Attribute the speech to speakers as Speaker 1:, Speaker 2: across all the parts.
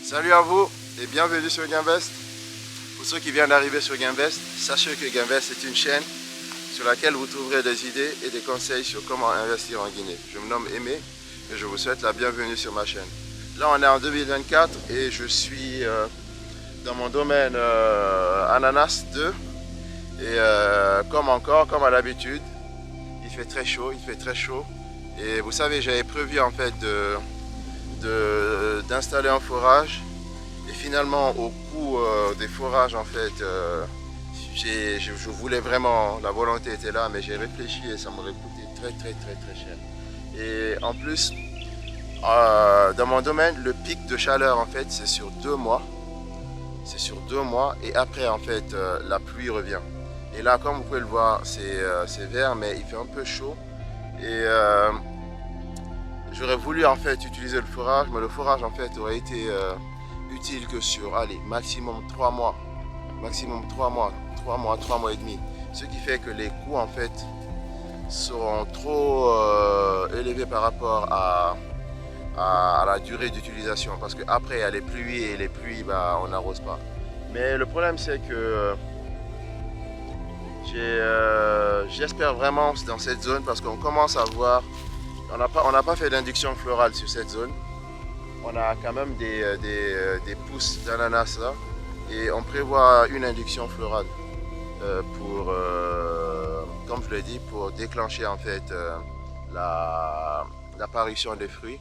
Speaker 1: Salut à vous et bienvenue sur Gamevest. Pour ceux qui viennent d'arriver sur Gamevest, sachez que Gamevest est une chaîne sur laquelle vous trouverez des idées et des conseils sur comment investir en Guinée. Je me nomme Aimé et je vous souhaite la bienvenue sur ma chaîne. Là on est en 2024 et je suis dans mon domaine Ananas 2 et comme à l'habitude, il fait très chaud, et vous savez j'avais prévu en fait d'installer un forage. Et finalement, au coût des forages, en fait, je voulais vraiment, la volonté était là, mais j'ai réfléchi et ça m'aurait coûté très cher. Et en plus, dans mon domaine, le pic de chaleur, en fait, c'est sur 2 mois. C'est sur 2 mois et après, en fait, la pluie revient. Et là, comme vous pouvez le voir, c'est vert, mais il fait un peu chaud. Et j'aurais voulu, en fait, utiliser le forage, mais le forage, en fait, aurait été utile que sur, allez, maximum 3 mois. Maximum 3 mois, 3 mois et demi. Ce qui fait que les coûts, en fait, seront trop élevés par rapport à la durée d'utilisation. Parce qu'après, il y a les pluies et les pluies, bah, on n'arrose pas. Mais le problème, c'est que j'espère vraiment dans cette zone parce qu'on commence à voir, on n'a pas fait d'induction florale sur cette zone. On a quand même des pousses d'ananas là et on prévoit une induction florale comme je l'ai dit, pour déclencher en fait l'apparition des fruits.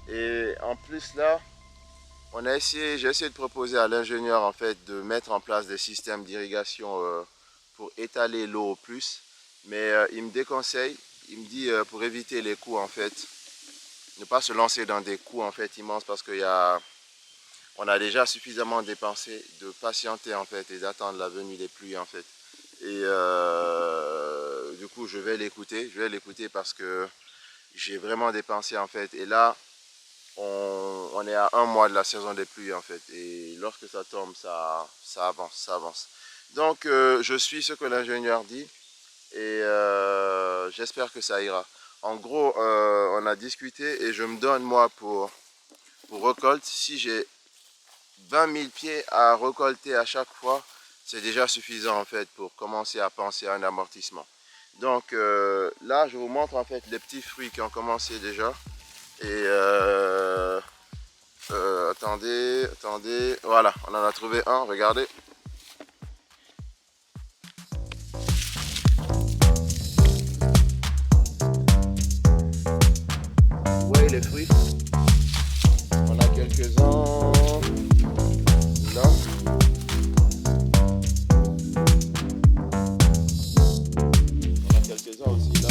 Speaker 1: Et en plus là, j'ai essayé de proposer à l'ingénieur en fait de mettre en place des systèmes d'irrigation pour étaler l'eau au plus, mais il me déconseille, il me dit pour éviter les coûts en fait, ne pas se lancer dans des coûts en fait immenses parce on a déjà suffisamment dépensé, de patienter en fait et d'attendre la venue des pluies en fait. Et du coup je vais l'écouter parce que j'ai vraiment dépensé en fait. Et là on est à 1 mois de la saison des pluies en fait. Et lorsque ça tombe, ça avance. Donc je suis ce que l'ingénieur dit et j'espère que ça ira. En gros, on a discuté et je me donne moi pour récolte, si j'ai 20 000 pieds à récolter à chaque fois, c'est déjà suffisant en fait pour commencer à penser à un amortissement. Donc là, je vous montre en fait les petits fruits qui ont commencé déjà. Et attendez, voilà, on en a trouvé un, regardez. Vous voyez les fruits? On a quelques-uns là. On a quelques-uns aussi là.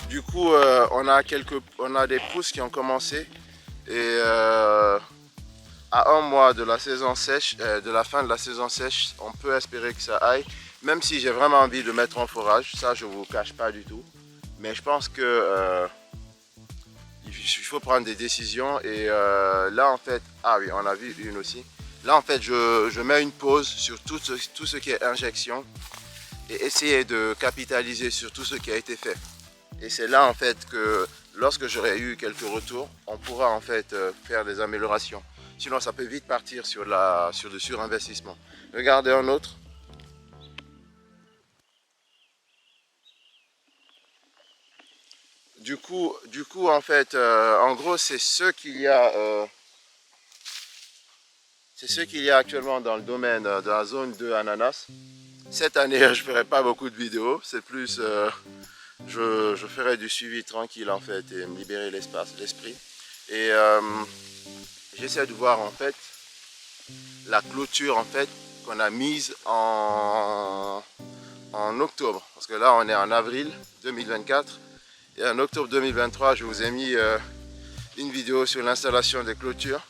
Speaker 1: Du coup, on a des pousses qui ont commencé et à 1 mois de la saison sèche, de la fin de la saison sèche, on peut espérer que ça aille. Même si j'ai vraiment envie de mettre en forage, ça je vous cache pas du tout. Mais je pense que il faut prendre des décisions et là en fait, ah oui, on a vu une aussi. Là en fait, je mets une pause sur tout ce qui est injection et essayer de capitaliser sur tout ce qui a été fait. Et c'est là en fait que lorsque j'aurai eu quelques retours, on pourra en fait faire des améliorations. Sinon ça peut vite partir sur le surinvestissement. Regardez un autre. Du coup en fait, en gros c'est ce qu'il y a C'est ce qu'il y a actuellement dans le domaine de la zone 2 ananas. Cette année, je ne ferai pas beaucoup de vidéos, c'est plus, je ferai du suivi tranquille en fait et me libérer l'esprit. Et j'essaie de voir en fait la clôture en fait qu'on a mise en octobre. Parce que là, on est en avril 2024 et en octobre 2023, je vous ai mis une vidéo sur l'installation des clôtures.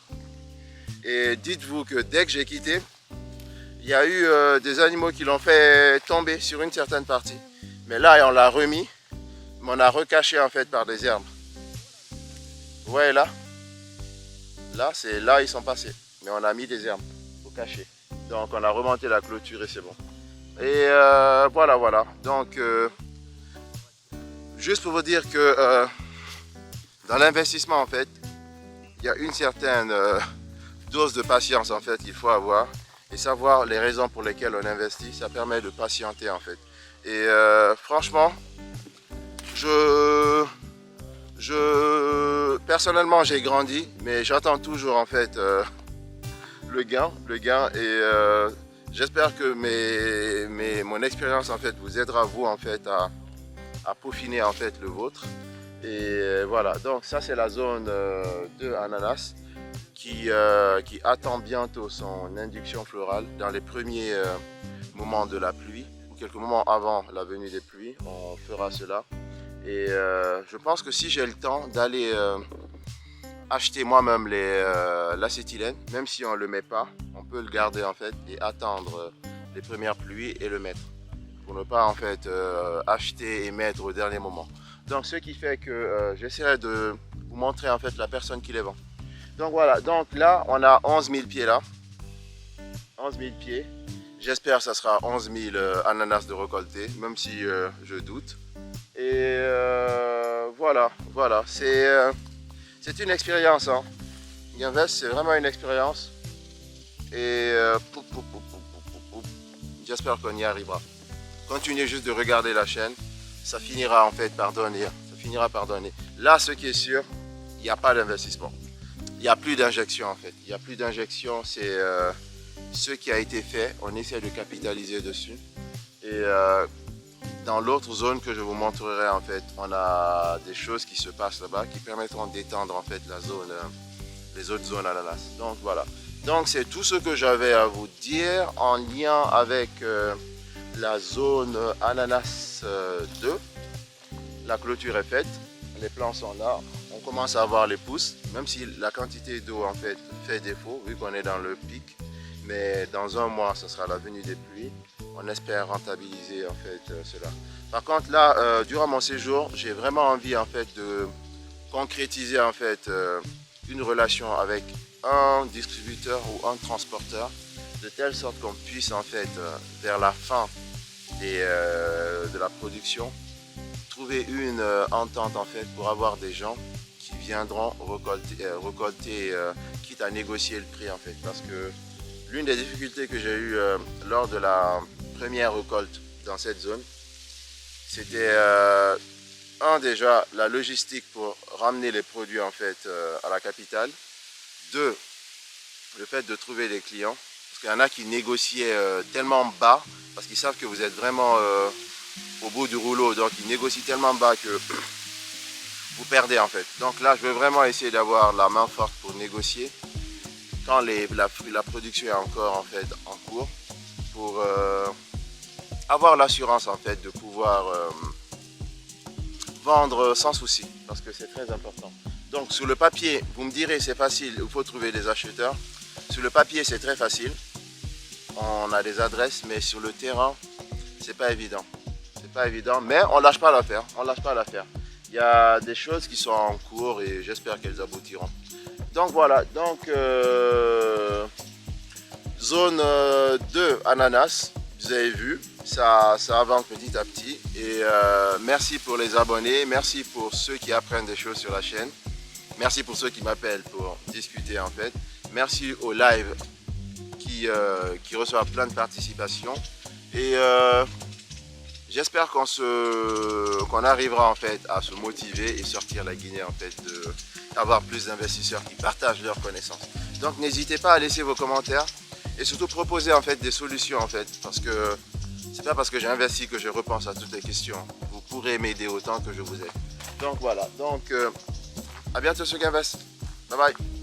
Speaker 1: Et dites-vous que dès que j'ai quitté, il y a eu des animaux qui l'ont fait tomber sur une certaine partie. Mais là, on l'a remis, mais on a recaché en fait par des herbes. Vous voyez là? Là, c'est là ils sont passés. Mais on a mis des herbes pour cacher. Donc on a remonté la clôture et c'est bon. Et voilà. Donc, juste pour vous dire que dans l'investissement en fait, il y a une certaine dose de patience en fait qu'il faut avoir. Et savoir les raisons pour lesquelles on investit, ça permet de patienter en fait. Et franchement, personnellement j'ai grandi, mais j'attends toujours en fait le gain. Et j'espère que mon expérience en fait vous aidera vous en fait à peaufiner en fait le vôtre. Et voilà, donc ça c'est la zone de ananas. Qui attend bientôt son induction florale dans les premiers moments de la pluie, ou quelques moments avant la venue des pluies, on fera cela. Et je pense que si j'ai le temps d'aller acheter moi-même l'acétylène, même si on ne le met pas, on peut le garder en fait et attendre les premières pluies et le mettre, pour ne pas en fait acheter et mettre au dernier moment. Donc ce qui fait que j'essaierai de vous montrer en fait la personne qui les vend. Donc voilà, donc là on a 11 000 pieds là, 11 000 pieds, j'espère que ça sera 11 000 ananas de récolter, même si je doute. Et voilà, c'est une expérience, hein. Invest, c'est vraiment une expérience et j'espère qu'on y arrivera. Continuez juste de regarder la chaîne, ça finira en fait par donner, Là ce qui est sûr, il n'y a pas d'investissement. Il n'y a plus d'injection en fait. Il n'y a plus d'injection, c'est ce qui a été fait. On essaie de capitaliser dessus. Et dans l'autre zone que je vous montrerai en fait, on a des choses qui se passent là-bas qui permettront d'étendre en fait la zone, les autres zones ananas. Donc voilà. Donc c'est tout ce que j'avais à vous dire en lien avec la zone ananas 2. La clôture est faite, les plants sont là. On commence à avoir les pousses, même si la quantité d'eau en fait défaut vu qu'on est dans le pic. Mais dans un mois, ce sera la venue des pluies. On espère rentabiliser en fait cela. Par contre là, durant mon séjour, j'ai vraiment envie en fait de concrétiser en fait une relation avec un distributeur ou un transporteur, de telle sorte qu'on puisse en fait vers la fin de la production trouver une entente en fait pour avoir des gens qui viendront récolter quitte à négocier le prix en fait, parce que l'une des difficultés que j'ai eues lors de la première récolte dans cette zone, c'était déjà la logistique pour ramener les produits en fait à la capitale, 2 le fait de trouver des clients, parce qu'il y en a qui négociaient tellement bas parce qu'ils savent que vous êtes vraiment au bout du rouleau, donc ils négocient tellement bas que vous perdez en fait. Donc là je veux vraiment essayer d'avoir la main forte pour négocier quand la production est encore en fait en cours, pour avoir l'assurance en fait de pouvoir vendre sans souci, parce que c'est très important. Donc sur le papier, vous me direz c'est facile, il faut trouver des acheteurs. Sur le papier c'est très facile, on a des adresses, mais sur le terrain c'est pas évident. Pas évident, mais on lâche pas l'affaire, il y a des choses qui sont en cours et j'espère qu'elles aboutiront. Donc voilà, donc zone 2 ananas, vous avez vu, ça avance petit à petit. Et merci pour les abonnés, merci pour ceux qui apprennent des choses sur la chaîne, merci pour ceux qui m'appellent pour discuter en fait, merci aux live qui reçoivent plein de participations. Et j'espère qu'on arrivera en fait à se motiver et sortir la Guinée en fait, d'avoir plus d'investisseurs qui partagent leurs connaissances. Donc n'hésitez pas à laisser vos commentaires et surtout proposer en fait des solutions en fait, parce que c'est pas parce que j'ai investi que je repense à toutes les questions. Vous pourrez m'aider autant que je vous aide. Donc voilà, donc à bientôt sur Gainvest. Bye bye.